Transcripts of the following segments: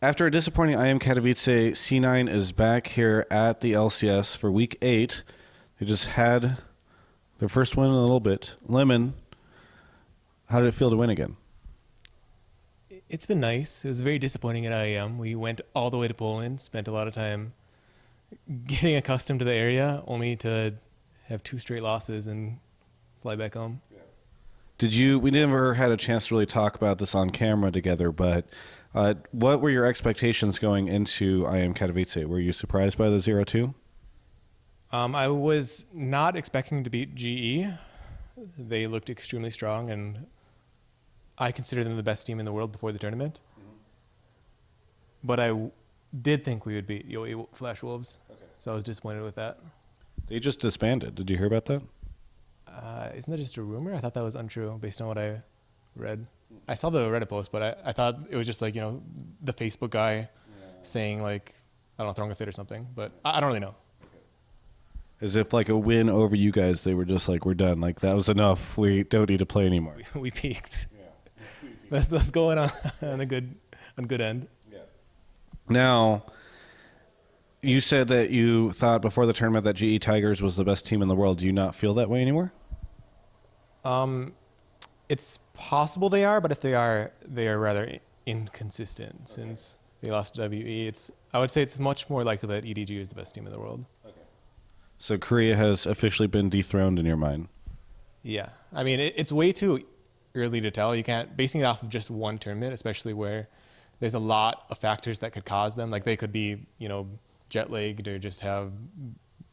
After a disappointing IEM Katowice, C9 is back here at the LCS for week 8. They just had their first win in a little bit. Lemon, how did it feel to win again? It's been nice. It was very disappointing at IEM. We went all the way to Poland, spent a lot of time getting accustomed to the area, only to have 2 straight losses and fly back home. We never had a chance to really talk about this on camera together, but what were your expectations going into IEM Katowice? Were you surprised by the 0-2? I was not expecting to beat GE. They looked extremely strong, and I consider them the best team in the world before the tournament. Mm-hmm. But I did think we would beat Yo Flash Wolves, so I was disappointed with that. They just disbanded. Did you hear about that? Isn't that just a rumor? I thought that was untrue based on what I read. I saw the Reddit post, but I thought it was just like, the Facebook guy saying like, I don't know, throwing a fit or something, but I don't really know. As if like a win over you guys, they were just like, we're done. Like that was enough. We don't need to play anymore. We peaked. Yeah. Let's go on a good end. Yeah. Now, you said that you thought before the tournament that GE Tigers was the best team in the world. Do you not feel that way anymore? It's possible they are, but if they are rather inconsistent since they lost to WE. I would say it's much more likely that EDG is the best team in the world. Okay. So Korea has officially been dethroned in your mind? Yeah. I mean, it's way too early to tell. You can't, basing it off of just one tournament, especially where there's a lot of factors that could cause them. Like they could be, jet lagged or just have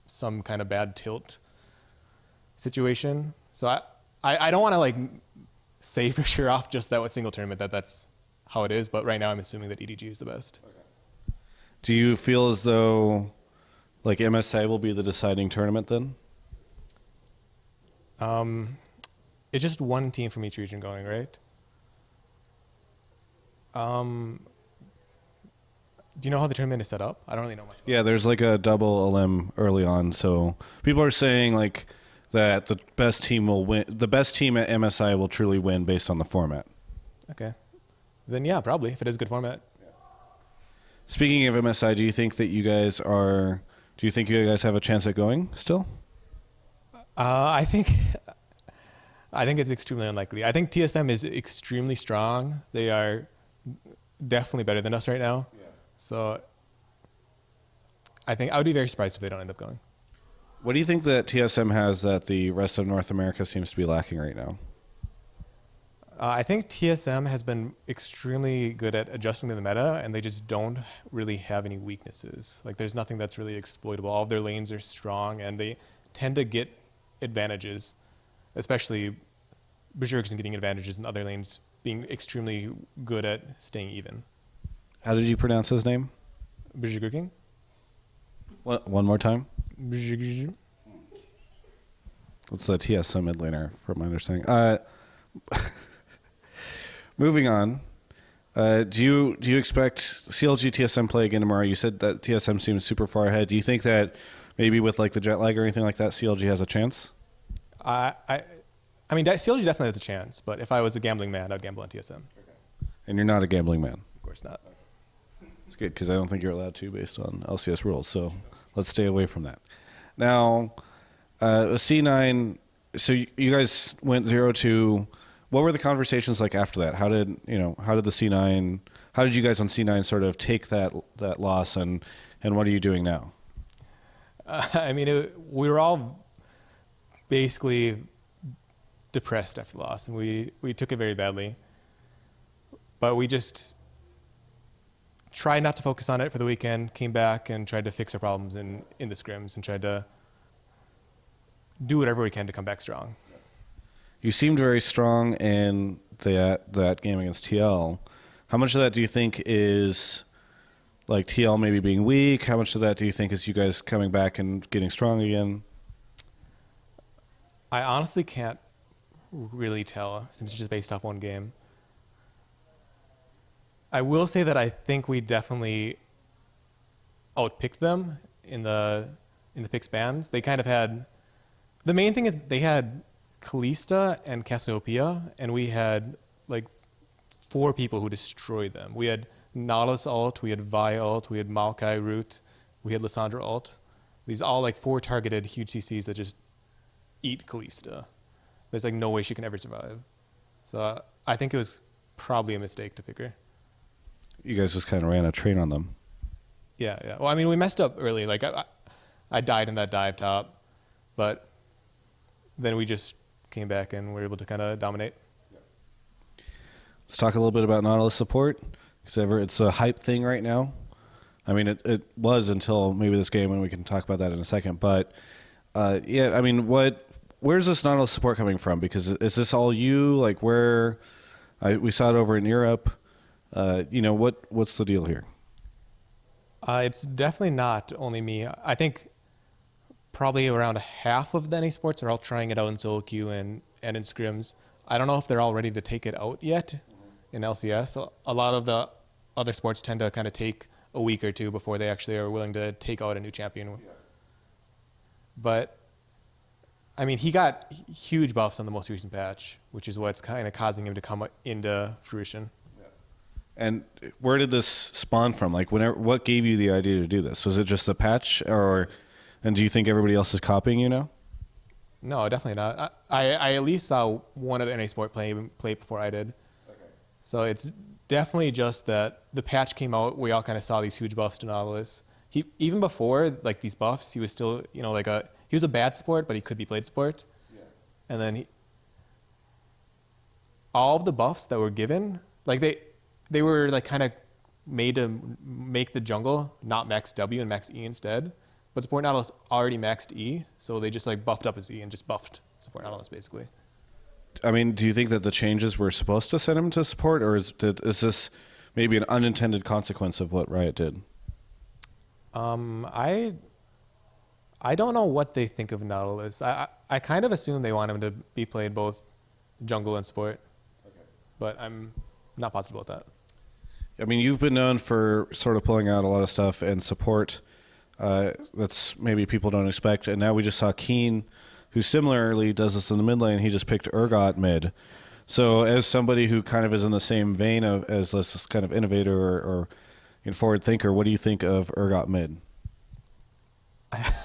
some kind of bad tilt situation. So I don't want to say for sure off just that single tournament that's how it is, but right now I'm assuming that EDG is the best. Okay. Do you feel as though MSI will be the deciding tournament then? It's just one team from each region going, right? Do you know how the tournament is set up? I don't really know much. Yeah, there's a double LM early on, so people are saying that the best team will win. The best team at MSI will truly win based on the format. Okay. Then yeah, probably, if it is a good format. Yeah. Speaking of MSI, do you think you guys have a chance at going still? I think it's extremely unlikely. I think TSM is extremely strong. They are definitely better than us right now. Yeah. So I think I would be very surprised if they don't end up going. What do you think that TSM has that the rest of North America seems to be lacking right now? I think TSM has been extremely good at adjusting to the meta, and they just don't really have any weaknesses. There's nothing that's really exploitable. All of their lanes are strong, and they tend to get advantages, especially Berserkers getting advantages in other lanes, being extremely good at staying even. How did you pronounce his name? Berserking? One more time? What's the TSM mid laner, from my understanding? Moving on. Do you expect CLG TSM play again tomorrow? You said that TSM seems super far ahead. Do you think that maybe with the jet lag or anything like that, CLG has a chance? I mean, CLG definitely has a chance, but if I was a gambling man, I'd gamble on TSM. Okay. And you're not a gambling man? Of course not. It's good, because I don't think you're allowed to based on LCS rules, so let's stay away from that. Now, C9, so you guys went 0-2. What were the conversations like after that? How did you guys on C9 sort of take that loss, and what are you doing now? I mean, we were all basically depressed after the loss, and we took it very badly. But we just tried not to focus on it for the weekend, came back and tried to fix our problems in the scrims and tried to do whatever we can to come back strong. You seemed very strong in that game against TL. How much of that do you think is TL maybe being weak? How much of that do you think is you guys coming back and getting strong again? I honestly can't really tell since it's just based off one game. I will say that I think we definitely outpicked them in the picks bans. They kind of had, the main thing is they had Kalista and Cassiopeia, and we had 4 people who destroyed them. We had Nautilus alt, we had Vi alt, we had Maokai root, we had Lissandra alt. These all like 4 targeted huge CCs that just eat Kalista. There's like no way she can ever survive. So I think it was probably a mistake to pick her. You guys just kind of ran a train on them. Yeah. Well, I mean, we messed up early. Like I died in that dive top, but then we just came back and were able to kind of dominate. Let's talk a little bit about Nautilus support, because it's a hype thing right now. I mean, it was until maybe this game, and we can talk about that in a second. But yeah, I mean, where's this Nautilus support coming from? Because is this all you? Like we saw it over in Europe. What's the deal here? It's definitely not only me. I think probably around half of the NA sports are all trying it out in solo queue and in scrims. I don't know if they're all ready to take it out yet in LCS. A lot of the other sports tend to kind of take a week or two before they actually are willing to take out a new champion. Yeah. But I mean, he got huge buffs on the most recent patch, which is what's kind of causing him to come into fruition. Yeah. And where did this spawn from? Like, what gave you the idea to do this? Was it just the patch, and do you think everybody else is copying you now? No, definitely not. I at least saw one of NA Sport play before I did. Okay. So it's definitely just that the patch came out. We all kind of saw these huge buffs to Nautilus. Even before like these buffs, he was still he was a bad support, but he could be played support. Yeah. And then all of the buffs that were given, like they were like kind of made to make the jungle not max W and max E instead. But support Nautilus already maxed E, so they just like buffed up his E and just buffed support Nautilus basically. I mean, do you think that the changes were supposed to send him to support, or is this maybe an unintended consequence of what Riot did? I don't know what they think of Nautilus. I kind of assume they want him to be played both jungle and support, okay. But I'm not positive about that. I mean, you've been known for sort of pulling out a lot of stuff and support. That's maybe people don't expect. And now we just saw Keen, who similarly does this in the mid lane. He just picked Urgot mid. So as somebody who kind of is in the same vein as this kind of innovator or forward thinker, what do you think of Urgot mid?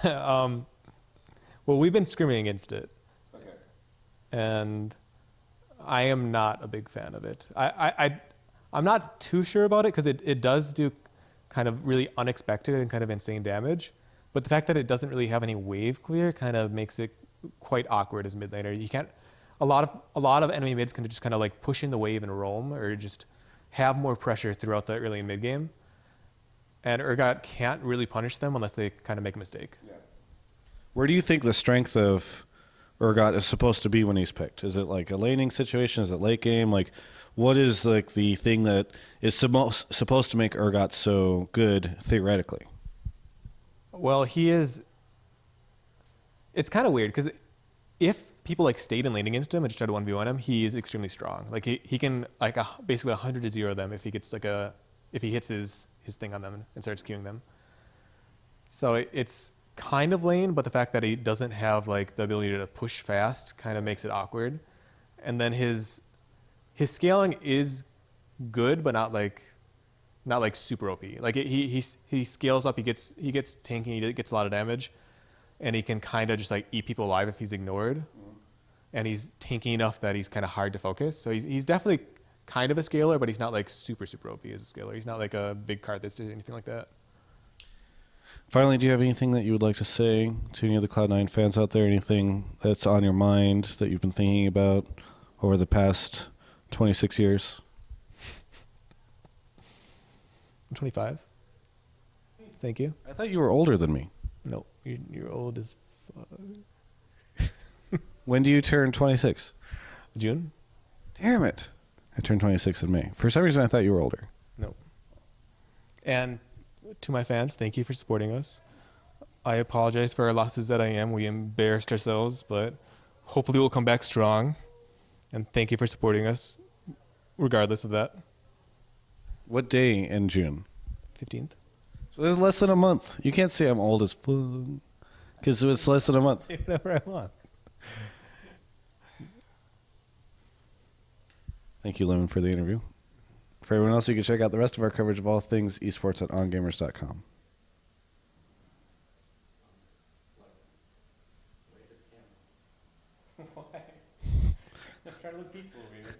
Well, we've been scrimming against it. Okay. And I am not a big fan of it. I'm not too sure about it because it does do kind of really unexpected and kind of insane damage. But the fact that it doesn't really have any wave clear kind of makes it quite awkward as mid laner. You can't, a lot of enemy mids can just kind of like push in the wave and roam or just have more pressure throughout the early and mid game. And Urgot can't really punish them unless they kind of make a mistake. Yeah. Where do you think the strength of Urgot is supposed to be when he's picked? Is it like a laning situation? Is it late game? Like, what is like the thing that is supposed to make Urgot so good theoretically? Well, it's kind of weird because if people like stayed in lane against him and just tried to 1v1 him, he is extremely strong. Like he can like basically 100 to 0 them if he gets if he hits his thing on them and starts queuing them. So it's kind of lame, but the fact that he doesn't have like the ability to push fast kind of makes it awkward. And then his scaling is good, but not like super OP. Like he scales up, he gets tanky, he gets a lot of damage, and he can kind of just like eat people alive if he's ignored. And he's tanky enough that he's kind of hard to focus. So he's definitely kind of a scaler, but he's not like super OP as a scaler. He's not like a big card that's anything like that. Finally, do you have anything that you would like to say to any of the Cloud9 fans out there? Anything that's on your mind that you've been thinking about over the past 26 years? I'm 25. Thank you. I thought you were older than me. No, you're old as fuck. When do you turn 26? June. Damn it. I turned 26 in May. For some reason, I thought you were older. No. And to my fans, thank you for supporting us. I apologize for our losses at IEM. We embarrassed ourselves, but hopefully we'll come back strong. And thank you for supporting us, regardless of that. What day in June? 15th. So there's less than a month. You can't say I'm old as fuck because it's less than a month. Say whatever I want. Thank you, Lemon, for the interview. For everyone else, you can check out the rest of our coverage of all things esports at ongamers.com. Why? I'm trying to look peaceful over here.